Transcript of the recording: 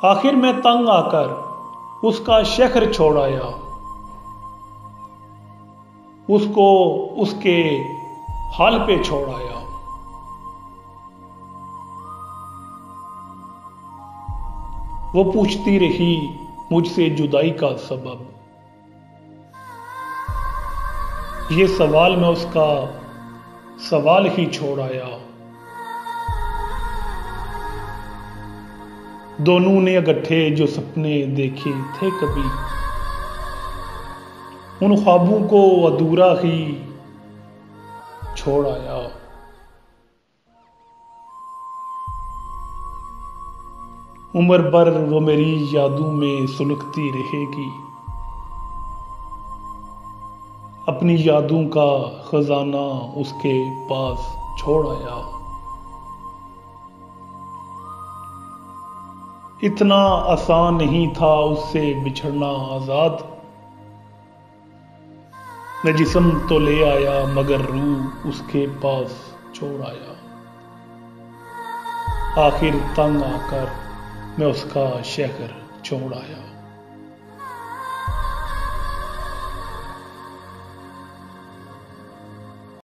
आखिर मैं तंग आकर उसका शहर छोड़ आया, उसको उसके हाल पे छोड़ आया। वो पूछती रही मुझसे जुदाई का सबब। ये सवाल मैं उसका सवाल ही छोड़ आया। दोनों ने इकट्ठे जो सपने देखे थे कभी, उन ख्वाबों को अधूरा ही छोड़ आया। उम्र भर वो मेरी यादों में सुलगती रहेगी, अपनी यादों का खजाना उसके पास छोड़ आया। इतना आसान नहीं था उससे बिछड़ना आजाद। मैं जिस्म तो ले आया मगर रूह उसके पास छोड़ आया। आखिर तंग आकर मैं उसका शहर छोड़ आया।